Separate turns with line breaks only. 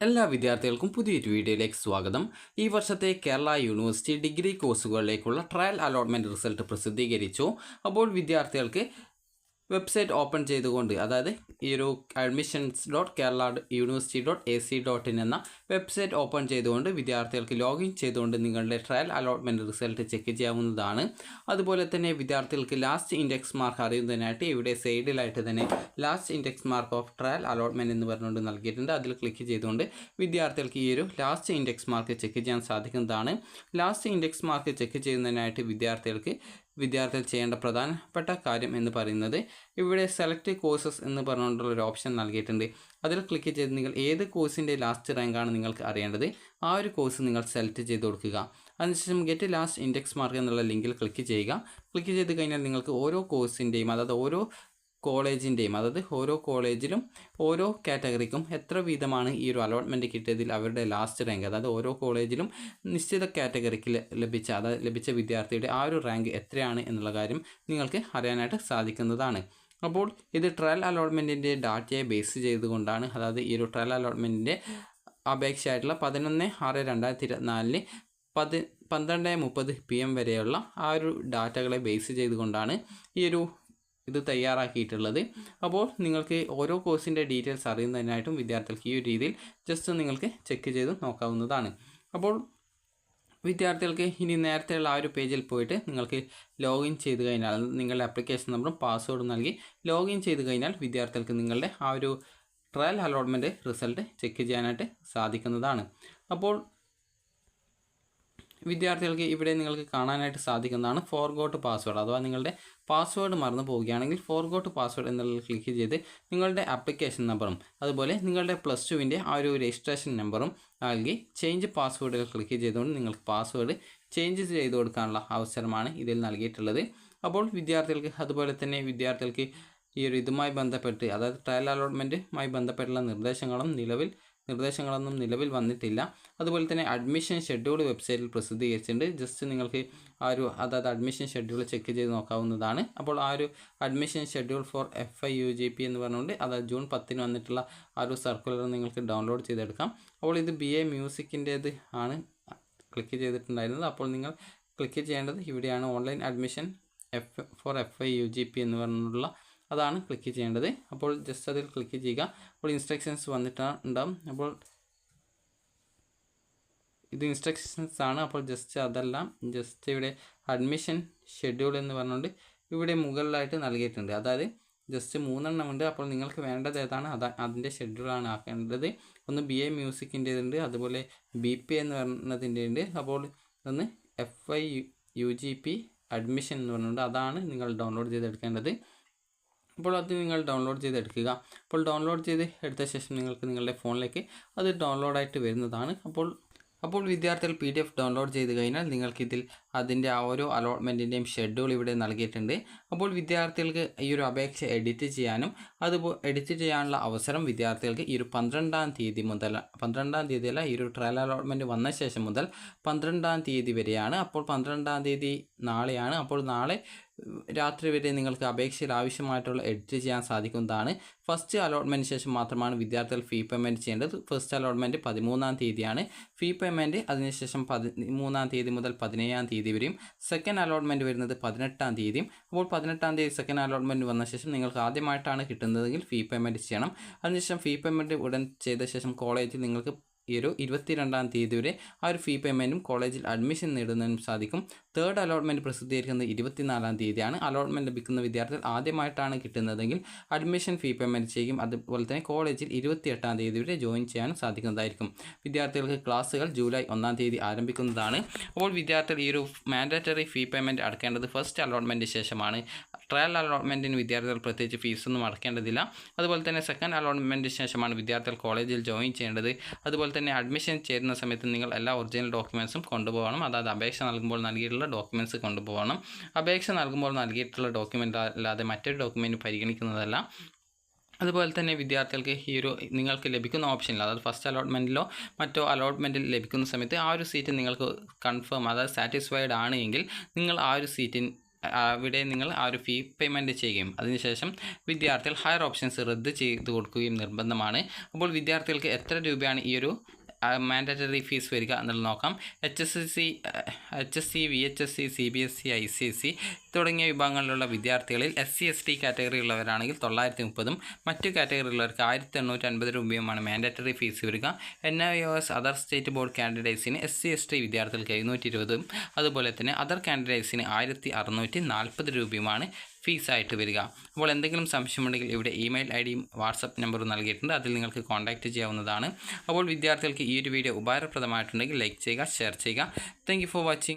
എല്ലാ വിദ്യാർത്ഥികൾക്കും പുതിയൊരു വീഡിയോയിലേക്ക് സ്വാഗതം. ഈ വർഷത്തെ കേരള യൂണിവേഴ്സിറ്റി ഡിഗ്രി കോഴ്സുകളിലേക്കുള്ള ട്രയൽ അലോട്ട്മെൻറ്റ് റിസൾട്ട് പ്രസിദ്ധീകരിച്ചു. അപ്പോൾ വിദ്യാർത്ഥികൾക്ക് വെബ്സൈറ്റ് ഓപ്പൺ ചെയ്തുകൊണ്ട്, അതായത് ഈ ഒരു admissions.kerala.university.ac.in എന്ന വെബ്സൈറ്റ് ഓപ്പൺ ചെയ്തുകൊണ്ട് വിദ്യാർത്ഥികൾക്ക് ലോഗിൻ ചെയ്തുകൊണ്ട് നിങ്ങളുടെ ട്രയൽ അലോട്ട്മെൻറ്റ് റിസൾട്ട് ചെക്ക് ചെയ്യാവുന്നതാണ്. അതുപോലെ തന്നെ വിദ്യാർത്ഥികൾക്ക് ലാസ്റ്റ് ഇൻഡെക്സ് മാർക്ക് അറിയുന്നതിനായിട്ട് ഇവിടെ സൈഡിലായിട്ട് തന്നെ last index mark of trial allotment എന്ന് പറഞ്ഞുകൊണ്ട് നൽകിയിട്ടുണ്ട്. അതിൽ ക്ലിക്ക് ചെയ്തുകൊണ്ട് വിദ്യാർത്ഥികൾക്ക് ഈ ഒരു ലാസ്റ്റ് ഇൻഡെക്സ് മാർക്ക് ചെക്ക് ചെയ്യാൻ സാധിക്കുന്നതാണ്. ലാസ്റ്റ് ഇൻഡെക്സ് മാർക്ക് ചെക്ക് ചെയ്യുന്നതിനായിട്ട് വിദ്യാർത്ഥികൾ ചെയ്യേണ്ട പ്രധാനപ്പെട്ട കാര്യം എന്ന് പറയുന്നത് ഇവിടെ സെലക്ട് കോഴ്സസ് എന്ന് പറഞ്ഞുകൊണ്ടുള്ളൊരു ഓപ്ഷൻ നൽകിയിട്ടുണ്ട്. അതിൽ ക്ലിക്ക് ചെയ്ത് നിങ്ങൾ ഏത് കോഴ്സിൻ്റെ ലാസ്റ്റ് റാങ്കാണ് നിങ്ങൾക്ക് അറിയേണ്ടത്, ആ ഒരു കോഴ്സ് നിങ്ങൾ സെലക്ട് ചെയ്ത് കൊടുക്കുക. അതിനുശേഷം ഗെറ്റ് ലാസ്റ്റ് ഇൻഡെക്സ് മാർക്ക് എന്നുള്ള ലിങ്കിൽ ക്ലിക്ക് ചെയ്യുക. ക്ലിക്ക് ചെയ്ത് കഴിഞ്ഞാൽ നിങ്ങൾക്ക് ഓരോ കോഴ്സിൻ്റെയും, അതായത് ഓരോ കോളേജിലും ഓരോ കാറ്റഗറിക്കും എത്ര വീതമാണ് ഈ ഒരു അലോട്ട്മെൻറ്റ് കിട്ടിയതിൽ അവരുടെ ലാസ്റ്റ് റാങ്ക്, അതായത് ഓരോ കോളേജിലും നിശ്ചിത കാറ്റഗറിക്ക് ലഭിച്ച വിദ്യാർത്ഥിയുടെ ആ ഒരു റാങ്ക് എത്രയാണ് എന്നുള്ള കാര്യം നിങ്ങൾക്ക് അറിയാനായിട്ട് സാധിക്കുന്നതാണ്. അപ്പോൾ ഇത് ട്രയൽ അലോട്ട്മെൻറ്റിൻ്റെ ഡാറ്റയെ ബേസ് ചെയ്തുകൊണ്ടാണ്, അതായത് ഈ ഒരു ട്രയൽ അലോട്ട്മെൻറ്റിൻ്റെ അപേക്ഷയായിട്ടുള്ള 11/6/2024 12:30 PM വരെയുള്ള ആ ഒരു ഡാറ്റകളെ ബേസ് ചെയ്തുകൊണ്ടാണ് ഇത് തയ്യാറാക്കിയിട്ടുള്ളത്. അപ്പോൾ നിങ്ങൾക്ക് ഓരോ കോഴ്സിൻ്റെ ഡീറ്റെയിൽസ് അറിയുന്നതിനായിട്ടും വിദ്യാർത്ഥികൾക്ക് ഈ ഒരു രീതിയിൽ ജസ്റ്റ് നിങ്ങൾക്ക് ചെക്ക് ചെയ്ത് നോക്കാവുന്നതാണ്. അപ്പോൾ വിദ്യാർത്ഥികൾക്ക് ഇനി നേരത്തെയുള്ള ആ ഒരു പേജിൽ പോയിട്ട് നിങ്ങൾക്ക് ലോഗിൻ ചെയ്ത് കഴിഞ്ഞാൽ, നിങ്ങളുടെ ആപ്ലിക്കേഷൻ നമ്പറും പാസ്വേഡും നൽകി ലോഗിൻ ചെയ്ത് കഴിഞ്ഞാൽ വിദ്യാർത്ഥികൾക്ക് നിങ്ങളുടെ ആ ഒരു ട്രയൽ അലോട്ട്മെൻറ്റ് റിസൾട്ട് ചെക്ക് ചെയ്യാനായിട്ട് സാധിക്കുന്നതാണ്. അപ്പോൾ വിദ്യാർത്ഥികൾക്ക് ഇവിടെ നിങ്ങൾക്ക് കാണാനായിട്ട് സാധിക്കുന്നതാണ് ഫോർഗോട്ട് പാസ്വേഡ്, അഥവാ നിങ്ങളുടെ പാസ്വേഡ് മറന്നു പോവുകയാണെങ്കിൽ ഫോർഗോട്ട് പാസ്വേഡ് എന്നുള്ളത് ക്ലിക്ക് ചെയ്ത് നിങ്ങളുടെ ആപ്ലിക്കേഷൻ നമ്പറും അതുപോലെ നിങ്ങളുടെ +2വിൻ്റെ ആ ഒരു രജിസ്ട്രേഷൻ നമ്പറും നൽകി ചേഞ്ച് പാസ്വേഡുകൾ ക്ലിക്ക് ചെയ്തുകൊണ്ട് നിങ്ങൾക്ക് പാസ്വേഡ് ചേഞ്ച് ചെയ്ത് കൊടുക്കാനുള്ള അവസരമാണ് ഇതിൽ നൽകിയിട്ടുള്ളത്. അപ്പോൾ അതുപോലെ തന്നെ വിദ്യാർത്ഥികൾക്ക് ഈ ഒരു ഇതുമായി ബന്ധപ്പെട്ട്, അതായത് ട്രയൽ അലോട്ട്മെൻറ്റുമായി ബന്ധപ്പെട്ടുള്ള നിർദ്ദേശങ്ങളൊന്നും നിലവിൽ വന്നിട്ടില്ല. അതുപോലെ തന്നെ അഡ്മിഷൻ ഷെഡ്യൂൾ വെബ്സൈറ്റിൽ പ്രസിദ്ധീകരിച്ചിട്ടുണ്ട്. ജസ്റ്റ് നിങ്ങൾക്ക് അതായത് അഡ്മിഷൻ ഷെഡ്യൂൾ ചെക്ക് ചെയ്ത് നോക്കാവുന്നതാണ്. അപ്പോൾ ആ ഒരു അഡ്മിഷൻ ഷെഡ്യൂൾ ഫോർ FIUGP എന്ന് പറഞ്ഞുകൊണ്ട്, അതായത് ജൂൺ 10 വന്നിട്ടുള്ള ആ ഒരു സർക്കുലർ നിങ്ങൾക്ക് ഡൗൺലോഡ് ചെയ്തെടുക്കാം. അപ്പോൾ ഇത് BA മ്യൂസിക്കിൻ്റേത് ആണ് ക്ലിക്ക് ചെയ്തിട്ടുണ്ടായിരുന്നത്. അപ്പോൾ നിങ്ങൾ ക്ലിക്ക് ചെയ്യേണ്ടത് ഇവിടെയാണ്, ഓൺലൈൻ അഡ്മിഷൻ ഫോർ FIUGP എന്ന് പറഞ്ഞുള്ള അതാണ് ക്ലിക്ക് ചെയ്യേണ്ടത്. അപ്പോൾ ജസ്റ്റ് അതിൽ ക്ലിക്ക് ചെയ്യുക. അപ്പോൾ ഇൻസ്ട്രക്ഷൻസ് വന്നിട്ടുണ്ടാകും. അപ്പോൾ ഇത് ഇൻസ്ട്രക്ഷൻസ് ആണ്. അപ്പോൾ ജസ്റ്റ് ഇവിടെ അഡ്മിഷൻ ഷെഡ്യൂൾ എന്ന് പറഞ്ഞുകൊണ്ട് ഇവിടെ മുകളിലായിട്ട് നൽകിയിട്ടുണ്ട്. അതായത് ജസ്റ്റ് 3 ഉണ്ട്. അപ്പോൾ നിങ്ങൾക്ക് വേണ്ടത് ഏതാണ് അതിൻ്റെ ഷെഡ്യൂളാണ് ആക്കേണ്ടത്. ഒന്ന് BA മ്യൂസിക്കിൻ്റെതുണ്ട്, അതുപോലെ BP എന്ന് പറഞ്ഞതിൻ്റെ ഉണ്ട്. അപ്പോൾ ഒന്ന് FIUGP അഡ്മിഷൻ എന്ന് പറഞ്ഞുകൊണ്ട് അതാണ് നിങ്ങൾ ഡൗൺലോഡ് ചെയ്തെടുക്കേണ്ടത്. അപ്പോൾ അത് നിങ്ങൾ ഡൗൺലോഡ് ചെയ്തെടുക്കുക. അപ്പോൾ ഡൗൺലോഡ് ചെയ്ത് എടുത്ത ശേഷം നിങ്ങൾക്ക് നിങ്ങളുടെ ഫോണിലേക്ക് അത് ഡൗൺലോഡായിട്ട് വരുന്നതാണ്. അപ്പോൾ വിദ്യാർത്ഥികൾ PDF ഡൗൺലോഡ് ചെയ്ത് കഴിഞ്ഞാൽ നിങ്ങൾക്കിതിൽ അതിൻ്റെ ആ ഓരോ അലോട്ട്മെൻറ്റിൻ്റെയും ഷെഡ്യൂൾ ഇവിടെ നൽകിയിട്ടുണ്ട്. അപ്പോൾ വിദ്യാർത്ഥികൾക്ക് ഈ ഒരു അപേക്ഷ എഡിറ്റ് ചെയ്യാനുള്ള അവസരം വിദ്യാർത്ഥികൾക്ക് ഈ ഒരു 12-ാം തീയതി മുതൽ, 12-ാം തീയതിയല്ല, ഈ ഒരു ട്രയൽ അലോട്ട്മെൻറ്റ് വന്ന ശേഷം മുതൽ 12-ാം തീയതി വരെയാണ്. അപ്പോൾ 12-ാം തീയതി നാളെയാണ്. അപ്പോൾ നാളെ രാത്രി വരെ നിങ്ങൾക്ക് അപേക്ഷയിൽ ആവശ്യമായിട്ടുള്ള എഡിറ്റ് ചെയ്യാൻ സാധിക്കുന്നതാണ്. ഫസ്റ്റ് അലോട്ട്മെൻറ്റിന് ശേഷം മാത്രമാണ് വിദ്യാർത്ഥികൾ ഫീ പേയ്മെൻറ്റ് ചെയ്യേണ്ടത്. ഫസ്റ്റ് അലോട്ട്മെൻറ്റ് 13-ാം തീയതിയാണ്. ഫീ പേയ്മെൻറ്റ് അതിനുശേഷം 13-ാം തീയതി മുതൽ 17-ാം തീയതി വരെയും. സെക്കൻഡ് അലോട്ട്മെൻറ്റ് വരുന്നത് 18-ാം തീയതിയും. അപ്പോൾ 18-ാം തീയതി സെക്കൻഡ് അലോട്ട്മെൻറ്റ് വന്ന ശേഷം നിങ്ങൾക്ക് ആദ്യമായിട്ടാണ് കിട്ടുന്നതെങ്കിൽ ഫീ പേയ്മെൻറ്റ് ചെയ്യണം. അതിനുശേഷം ഫീ പേയ്മെൻറ്റ് ഉടൻ ചെയ്ത ശേഷം കോളേജിൽ നിങ്ങൾക്ക് ഈ ഒരു 22-ാം തീയതി വരെ ആ ഒരു ഫീ പേയ്മെൻറ്റും കോളേജിൽ അഡ്മിഷൻ നേടുന്നതിനും സാധിക്കും. തേർഡ് അലോട്ട്മെൻറ്റ് പ്രസിദ്ധീകരിക്കുന്നത് 24-ാം തീയതിയാണ്. അലോട്ട്മെൻറ്റ് ലഭിക്കുന്ന വിദ്യാർത്ഥികൾ ആദ്യമായിട്ടാണ് കിട്ടുന്നതെങ്കിൽ അഡ്മിഷൻ ഫീ പേയ്മെൻറ്റ് ചെയ്യും. അതുപോലെ തന്നെ കോളേജിൽ 28-ാം തീയതി വരെ ജോയിൻ ചെയ്യാനും സാധിക്കുന്നതായിരിക്കും. വിദ്യാർത്ഥികൾക്ക് ക്ലാസ്സുകൾ ജൂലൈ 1-ാം തീയതി ആരംഭിക്കുന്നതാണ്. അപ്പോൾ വിദ്യാർത്ഥികൾ ഈ ഒരു മാൻഡേറ്ററി ഫീ പേയ്മെൻറ്റ് അടക്കേണ്ടത് ഫസ്റ്റ് അലോട്ട്മെൻറ്റ് ശേഷമാണ്. ട്രയൽ അലോട്ട്മെൻറ്റിന് വിദ്യാർത്ഥികൾ പ്രത്യേകിച്ച് ഫീസൊന്നും അടക്കേണ്ടതില്ല. അതുപോലെ തന്നെ സെക്കൻഡ് അലോട്ട്മെൻറ്റിന് ശേഷമാണ് വിദ്യാർത്ഥികൾ കോളേജിൽ ജോയിൻ ചെയ്യേണ്ടത്. അതുപോലെ തന്നെ അഡ്മിഷൻ ചേരുന്ന സമയത്ത് നിങ്ങൾ എല്ലാ ഒറിജിനൽ ഡോക്യുമെൻറ്റ്സും കൊണ്ടുപോകണം. അതായത് അപേക്ഷ നൽകുമ്പോൾ നൽകിയിട്ടുള്ള ഡോക്യുമെൻറ്റ്സ് കൊണ്ടുപോകണം. അപേക്ഷ നൽകുമ്പോൾ നൽകിയിട്ടുള്ള ഡോക്യുമെൻ്റ് അല്ലാതെ മറ്റൊരു ഡോക്യുമെൻറ്റ് പരിഗണിക്കുന്നതല്ല. അതുപോലെ തന്നെ വിദ്യാർത്ഥികൾക്ക് നിങ്ങൾക്ക് ലഭിക്കുന്ന ഓപ്ഷനിൽ, അതായത് ഫസ്റ്റ് അലോട്ട്മെൻറ്റിലോ മറ്റോ അലോട്ട്മെൻറ്റിൽ ലഭിക്കുന്ന സമയത്ത് ആ ഒരു സീറ്റ് നിങ്ങൾക്ക് കൺഫേം, അതായത് സാറ്റിസ്ഫൈഡ് ആണ് എങ്കിൽ നിങ്ങൾ ആ ഒരു സീറ്റിന് അവിടെ നിങ്ങൾ ആ ഒരു ഫീ പേയ്മെൻറ്റ് ചെയ്യുകയും അതിനുശേഷം വിദ്യാർത്ഥികൾ ഹയർ ഓപ്ഷൻസ് റദ്ദ് ചെയ്ത് കൊടുക്കുകയും നിർബന്ധമാണ്. അപ്പോൾ വിദ്യാർത്ഥികൾക്ക് എത്ര രൂപയാണ് ഈ ഒരു മാൻഡറ്ററി ഫീസ് വരിക എന്നുള്ളത് നോക്കാം. HSC, VHSC, CBSE, ICSE തുടങ്ങിയ വിഭാഗങ്ങളിലുള്ള വിദ്യാർത്ഥികളിൽ SC ST കാറ്റഗറി ഉള്ളവരാണെങ്കിൽ 930 മറ്റു കാറ്റഗറിയുള്ളവർക്ക് 1850 രൂപയുമാണ് മാൻഡറ്ററി ഫീസ് വരിക. NIOS അതർ സ്റ്റേറ്റ് ബോർഡ് കാൻഡിഡേറ്റ്സിന് SC ST വിദ്യാർത്ഥികൾക്ക് 720 അതുപോലെ തന്നെ അതർ കാൻഡിഡേറ്റ്സിന് 1640 രൂപയുമാണ് ഫീസായിട്ട് വരിക. അപ്പോൾ എന്തെങ്കിലും സംശയമുണ്ടെങ്കിൽ ഇവിടെ ഇമെയിൽ IDയും വാട്സപ്പ് നമ്പറും നൽകിയിട്ടുണ്ട്, അതിൽ നിങ്ങൾക്ക് കോൺടാക്റ്റ് ചെയ്യാവുന്നതാണ്. അപ്പോൾ വിദ്യാർത്ഥികൾക്ക് ഈ ഒരു വീഡിയോ ഉപകാരപ്രദമായിട്ടുണ്ടെങ്കിൽ ലൈക്ക് ചെയ്യുക, ഷെയർ ചെയ്യുക. Thank you for watching.